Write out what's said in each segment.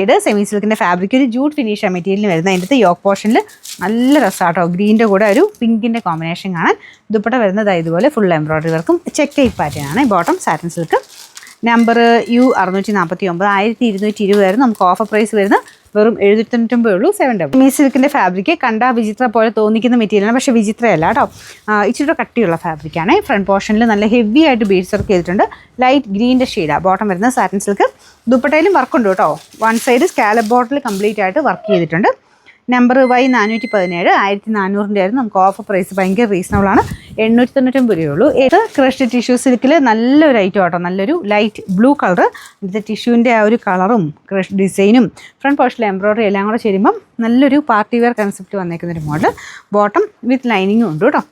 ഇത് semi സിൽക്കിൻ്റെ fabric ഒരു jute finish മെറ്റീരിയലിന് വരുന്നത്. അതിൻ്റെ യോക്ക് പോർഷനിൽ നല്ല രസമാട്ടോ. ഗ്രീൻ്റെ കൂടെ ഒരു പിങ്കിൻ്റെ കോമ്പിനേഷൻ കാണാൻ. ദുപ്പട്ട വരുന്നത് ഇതുപോലെ ഫുൾ എംബ്രോയിഡറി വർക്കും ചെക്ക് പാറ്റേൺ ആണ്. Bottom satin silk. Number U649 1220 ആയിരുന്നു. നമുക്ക് ഓഫർ പ്രൈസ് വരുന്നത് വെറും 799 ഉള്ളൂ. 7 സെമി സിൽക്കിൻ്റെ ഫാബ്രിക് കണ്ടാൽ വിചിത്ര പോലെ തോന്നിക്കുന്ന മെറ്റീരിയലാണ്, പക്ഷേ വിചിത്രയല്ല കേട്ടോ. ഇച്ചിരി കട്ടിയുള്ള ഫാബ്രിക്കാണ്. ഫ്രണ്ട് പോർഷനിൽ നല്ല ഹെവി ആയിട്ട് ബീഡ്സ് വർക്ക് ചെയ്തിട്ടുണ്ട്. ലൈറ്റ് ഗ്രീൻ്റെ ഷെയ്ഡാണ്. ബോട്ടം വരുന്നത് സാറ്റിൻ സിൽക്ക്. ദുപ്പട്ടയിലും വർക്കുണ്ട് കേട്ടോ. വൺ സൈഡ് സ്കാലപ്പ് ബോട്ടിൽ കംപ്ലീറ്റ് ആയിട്ട് വർക്ക് ചെയ്തിട്ടുണ്ട്. നമ്പർ Y417 1400 ആയിരുന്നു. നമുക്ക് ഓഫർ പ്രൈസ് ഭയങ്കര റീസണബിൾ ആണ്. 899 രൂപയുള്ളൂ. ഇത് ക്രഷ്ഡ് ടിഷ്യൂ സിൽക്കിൽ നല്ലൊരു ഐറ്റം ആട്ടോ. നല്ലൊരു ലൈറ്റ് ബ്ലൂ കളർ. ഇതിൻ്റെ ടിഷ്യൂവിൻ്റെ ആ ഒരു കളറും ക്രഷ് ഡിസൈനും ഫ്രണ്ട് പോർഷനിൽ എംബ്രോയിഡറി എല്ലാം കൂടെ ചേരുമ്പം നല്ലൊരു പാർട്ടി വെയർ കൺസെപ്റ്റ് വന്നേക്കുന്നൊരു മോഡൽ. ബോട്ടം വിത്ത് ലൈനിങ്ങും ഉണ്ട് കേട്ടോ.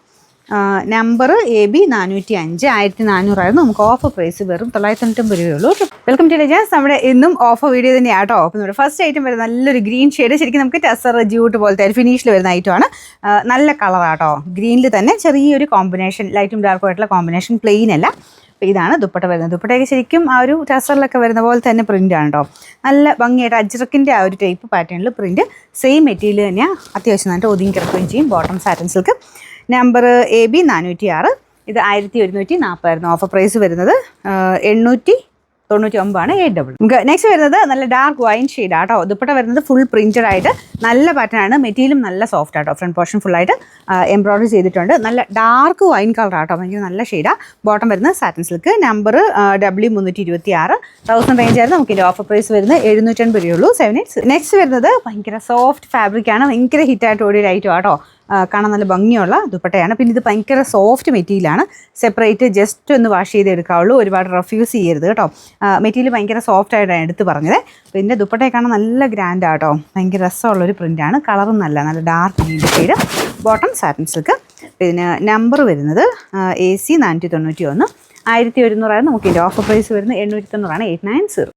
നമ്പർ AB 405 1400 ആയിരുന്നു. നമുക്ക് ഓഫർ പ്രൈസ് വെറും 999 രൂപയുള്ളൂ. Welcome to Legends. നമ്മുടെ ഇന്നും ഓഫർ വീഡിയോ തന്നെയാണ് കേട്ടോ. അപ്പോൾ നമ്മുടെ ഫസ്റ്റ് ഐറ്റം വരുന്നത് നല്ലൊരു ഗ്രീൻ ഷെയ്ഡ്. ശരിക്കും നമുക്ക് ടെസർ ജ്യൂട്ട് പോലത്തെ ഫിനിഷിൽ വരുന്ന ഐറ്റമാണ്. നല്ല കളറാട്ടോ. ഗ്രീനിൽ തന്നെ ചെറിയൊരു കോമ്പിനേഷൻ, ലൈറ്റും ഡാർക്കും ആയിട്ടുള്ള കോമ്പിനേഷൻ, പ്ലെയിൻ അല്ല. അപ്പോൾ ഇതാണ് ദുപ്പട്ട വരുന്നത്. ദുപ്പട്ടയൊക്കെ ശരിക്കും ആ ഒരു ടെസറിലൊക്കെ വരുന്ന പോലെ തന്നെ പ്രിൻ്റാണ് കേട്ടോ. നല്ല ഭംഗിയായിട്ട് അജ്രക്കിൻ്റെ ആ ഒരു ടൈപ്പ് പാറ്റേണിൽ പ്രിൻറ്റ്. സെയിം മെറ്റീരിയൽ തന്നെയാണ്. അത്യാവശ്യം നന്നായിട്ട് ഒതുങ്ങി കിടക്കുകയും ചെയ്യും. Bottom satin silk. Number AB 406. ഇത് 1140 ആയിരുന്നു. ഓഫർ പ്രൈസ് വരുന്നത് 899 ആണ്. 8 നമുക്ക് നെക്സ്റ്റ് വരുന്നത് നല്ല ഡാർക്ക് വൈൻ ഷെയ്ഡ് ആട്ടോ. ദുപ്പട്ട വരുന്നത് ഫുൾ പ്രിന്റഡ് ആയിട്ട് നല്ല പാറ്റേൺ ആണ്. മെറ്റീരിയലും നല്ല സോഫ്റ്റ് ആട്ടോ. ഫ്രണ്ട് പോർഷൻ ഫുള്ളായിട്ട് എംബ്രോയിഡറി ചെയ്തിട്ടുണ്ട്. നല്ല ഡാർക്ക് വൈൻ കളർ ആട്ടോ. ഭയങ്കര നല്ല ഷെയ്ഡാണ്. ബോട്ടം വരുന്നത് satin silk. Number W326 1000 range ആയിരുന്നു. നമുക്ക് ഇതിൻ്റെ ഓഫർ പ്രൈസ് വരുന്നത് 750 രൂപയുള്ളൂ. 78. നെക്സ്റ്റ് വരുന്നത് ഭയങ്കര സോഫ്റ്റ് ഫാബ്രിക്കാണ്. ഭയങ്കര ഹിറ്റായിട്ട് ഓടിയൊരു ഐറ്റം ആട്ടോ. കാണാൻ നല്ല ഭംഗിയുള്ള ദുപ്പട്ടയാണ്. പിന്നെ ഇത് ഭയങ്കര സോഫ്റ്റ് മെറ്റീരിയലാണ്. സെപ്പറേറ്റ് ജസ്റ്റ് ഒന്ന് വാഷ് ചെയ്ത് എടുക്കാവുള്ളൂ. ഒരുപാട് റഫ്യൂസ് ചെയ്യരുത് കേട്ടോ. മെറ്റീരിയൽ ഭയങ്കര സോഫ്റ്റ് ആയിട്ടാണ് എടുത്ത് പറഞ്ഞത്. പിന്നെ ദുപ്പട്ടയെ കാണാൻ നല്ല ഗ്രാൻഡ് ആട്ടോ. ഭയങ്കര രസമുള്ളൊരു പ്രിൻ്റാണ്. കളറും നല്ല dark green shade. Bottom satin silk. പിന്നെ നമ്പർ വരുന്നത് AC 491 1100 ആയിരുന്നു. നമുക്ക് ഇതിൻ്റെ ഓഫർ പ്രൈസ് വരുന്നത് 890 ആണ്. 890.